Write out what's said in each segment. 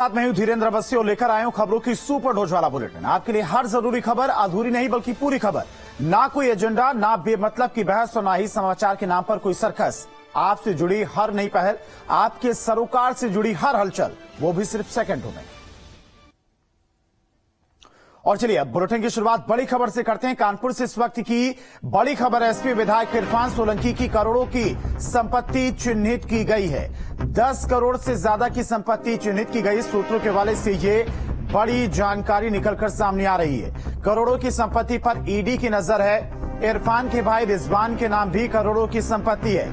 साथ मैं हूं धीरेन्द्र अवस्थी और लेकर आया हूं खबरों की सुपर डोज वाला बुलेटिन। आपके लिए हर जरूरी खबर, अधूरी नहीं बल्कि पूरी खबर। ना कोई एजेंडा, ना बेमतलब की बहस और ना ही समाचार के नाम पर कोई सर्कस। आपसे जुड़ी हर नई पहल, आपके सरोकार से जुड़ी हर हलचल, वो भी सिर्फ सेकंडों में। और चलिए अब बुलेटिन की शुरुआत बड़ी खबर से करते हैं। कानपुर से इस वक्त की बड़ी खबर, एसपी विधायक इरफान सोलंकी की करोड़ों की संपत्ति चिन्हित की गई है। 10 करोड़ से ज्यादा की संपत्ति चिन्हित की गई। सूत्रों के हवाले से ये बड़ी जानकारी निकलकर सामने आ रही है। करोड़ों की संपत्ति पर ईडी की नजर है। इरफान के भाई रिजवान के नाम भी करोड़ों की संपत्ति है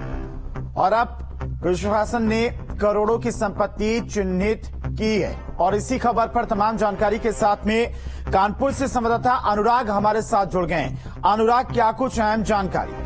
और अब प्रशासन ने करोड़ों की संपत्ति चिन्हित की है। और इसी खबर पर तमाम जानकारी के साथ में कानपुर से संवाददाता अनुराग हमारे साथ जुड़ गए हैं। अनुराग, क्या कुछ अहम जानकारी?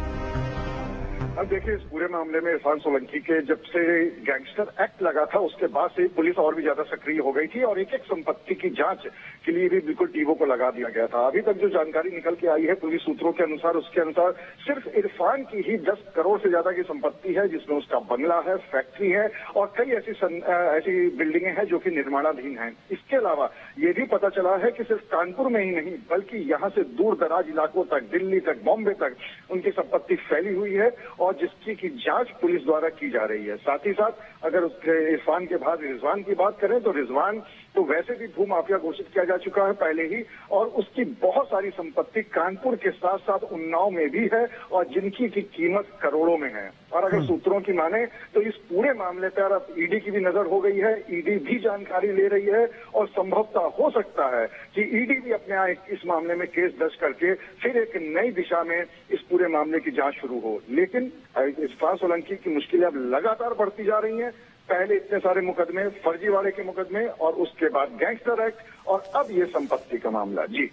अब देखिए, इस पूरे मामले में इरफान सोलंकी के जब से गैंगस्टर एक्ट लगा था उसके बाद से पुलिस और भी ज्यादा सक्रिय हो गई थी और एक एक संपत्ति की जांच के लिए भी बिल्कुल टीमों को लगा दिया गया था। अभी तक जो जानकारी निकल के आई है पुलिस सूत्रों के अनुसार, उसके अनुसार सिर्फ इरफान की ही 10 करोड़ से ज्यादा की संपत्ति है, जिसमें उसका बंगला है, फैक्ट्री है और कई ऐसी बिल्डिंगें हैं जो कि निर्माणाधीन हैं। इसके अलावा ये भी पता चला है कि सिर्फ कानपुर में ही नहीं बल्कि यहाँ से दूर दराज इलाकों तक, दिल्ली तक, बॉम्बे तक उनकी संपत्ति फैली हुई है और जिसकी की जांच पुलिस द्वारा की जा रही है। साथ ही साथ अगर उसके इरफान के बाद रिजवान की बात करें तो रिजवान तो वैसे भी भूमाफिया घोषित किया जा चुका है पहले ही, और उसकी बहुत सारी संपत्ति कानपुर के साथ साथ उन्नाव में भी है और जिनकी की कीमत करोड़ों में है। और अगर सूत्रों की माने तो इस पूरे मामले पर अब ईडी की भी नजर हो गई है। ईडी भी जानकारी ले रही है और संभवतः हो सकता है कि ईडी भी अपने यहाँ इस मामले में केस दर्ज करके फिर एक नई दिशा में इस पूरे मामले की जांच शुरू हो। लेकिन इरफान सोलंकी की मुश्किलें अब लगातार बढ़ती जा रही हैं। पहले इतने सारे मुकदमे, फर्जीवाड़े के मुकदमे और उसके बाद गैंगस्टर एक्ट और अब ये संपत्ति का मामला। जी,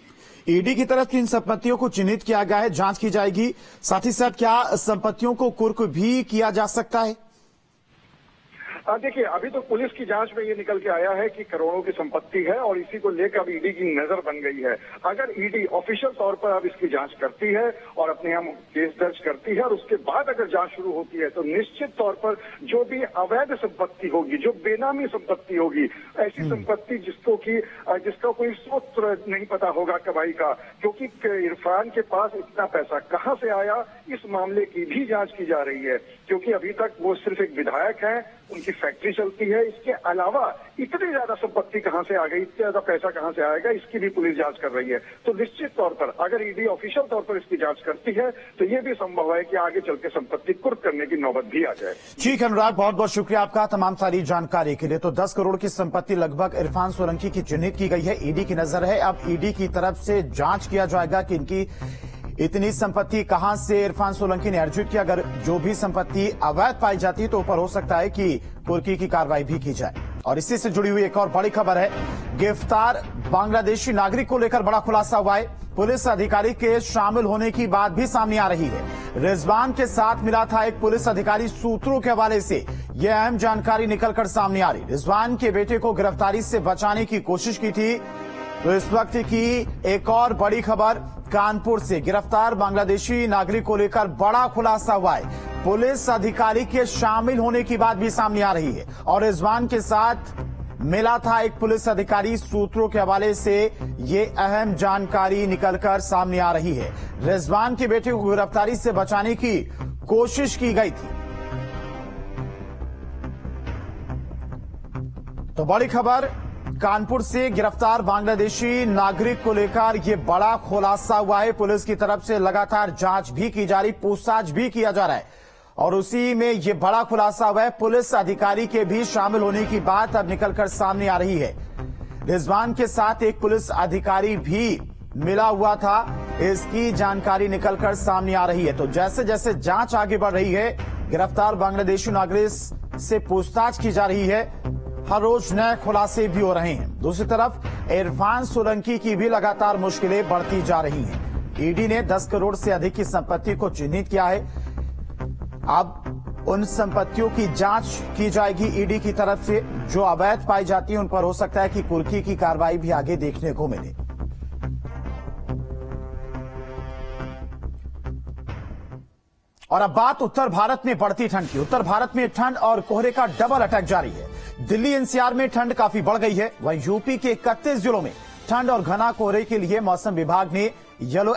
ईडी की तरफ से इन संपत्तियों को चिन्हित किया गया है, जांच की जाएगी। साथ ही साथ क्या संपत्तियों को कुर्क भी किया जा सकता है? देखिए, अभी तो पुलिस की जांच में ये निकल के आया है कि करोड़ों की संपत्ति है और इसी को लेकर अब ईडी की नजर बन गई है। अगर ईडी ऑफिशियल तौर पर अब इसकी जांच करती है और अपने यहाँ केस दर्ज करती है और उसके बाद अगर जांच शुरू होती है तो निश्चित तौर पर जो भी अवैध संपत्ति होगी, जो बेनामी संपत्ति होगी, ऐसी संपत्ति जिसका कोई स्रोत नहीं पता होगा कमाई का, क्योंकि इरफान के पास इतना पैसा कहाँ से आया, इस मामले की भी जांच की जा रही है। क्योंकि अभी तक वो सिर्फ एक विधायक है, उनकी फैक्ट्री चलती है, इसके अलावा इतनी ज्यादा संपत्ति कहां से आ गई, इतना ज्यादा पैसा कहां से आएगा, इसकी भी पुलिस जांच कर रही है। तो निश्चित तौर पर अगर ईडी ऑफिशियल तौर पर इसकी जांच करती है तो ये भी संभव है कि आगे चलकर संपत्ति कुर्क करने की नौबत भी आ जाए। ठीक है अनुराग, बहुत बहुत शुक्रिया आपका तमाम सारी जानकारी के लिए। तो 10 करोड़ की संपत्ति लगभग इरफान सोलंकी की चिन्हित की गई है, ईडी की नजर है। अब ईडी की तरफ से जांच किया जाएगा कि इनकी इतनी संपत्ति कहां से इरफान सोलंकी ने अर्जित की। अगर जो भी संपत्ति अवैध पाई जाती है तो ऊपर हो सकता है कि कुर्की की कार्रवाई भी की जाए। और इसी से जुड़ी हुई एक और बड़ी खबर है, गिरफ्तार बांग्लादेशी नागरिक को लेकर बड़ा खुलासा हुआ है। पुलिस अधिकारी के शामिल होने की बात भी सामने आ रही है। रिजवान के साथ मिला था एक पुलिस अधिकारी, सूत्रों के हवाले से यह अहम जानकारी निकलकर सामने आ रही। रिजवान के बेटे को गिरफ्तारी से बचाने की कोशिश की थी। तो इस वक्त की एक और बड़ी खबर कानपुर से, गिरफ्तार बांग्लादेशी नागरिक को लेकर बड़ा खुलासा हुआ है। पुलिस अधिकारी के शामिल होने की बात भी सामने आ रही है और रिजवान के साथ मिला था एक पुलिस अधिकारी, सूत्रों के हवाले से ये अहम जानकारी निकलकर सामने आ रही है। रिजवान के बेटे को गिरफ्तारी से बचाने की कोशिश की गई थी। तो बड़ी खबर कानपुर से, गिरफ्तार बांग्लादेशी नागरिक को लेकर यह बड़ा खुलासा हुआ है। पुलिस की तरफ से लगातार जांच भी की जा रही, पूछताछ भी किया जा रहा है और उसी में यह बड़ा खुलासा हुआ है। पुलिस अधिकारी के भी शामिल होने की बात अब निकलकर सामने आ रही है। रिजवान के साथ एक पुलिस अधिकारी भी मिला हुआ था, इसकी जानकारी निकलकर सामने आ रही है। तो जैसे जैसे जांच आगे बढ़ रही है, गिरफ्तार बांग्लादेशी नागरिक से पूछताछ की जा रही है, हर रोज नए खुलासे भी हो रहे हैं। दूसरी तरफ इरफान सोलंकी की भी लगातार मुश्किलें बढ़ती जा रही हैं। ईडी ने 10 करोड़ से अधिक की संपत्ति को चिन्हित किया है। अब उन संपत्तियों की जांच की जाएगी ईडी की तरफ से। जो अवैध पाई जाती है उन पर हो सकता है कि कुर्की की कार्रवाई भी आगे देखने को मिले। और अब बात उत्तर भारत में बढ़ती ठंड की। उत्तर भारत में ठंड और कोहरे का डबल अटैक जारी है। दिल्ली एनसीआर में ठंड काफी बढ़ गई है। वहीं यूपी के 31 जिलों में ठंड और घना कोहरे के लिए मौसम विभाग ने येलो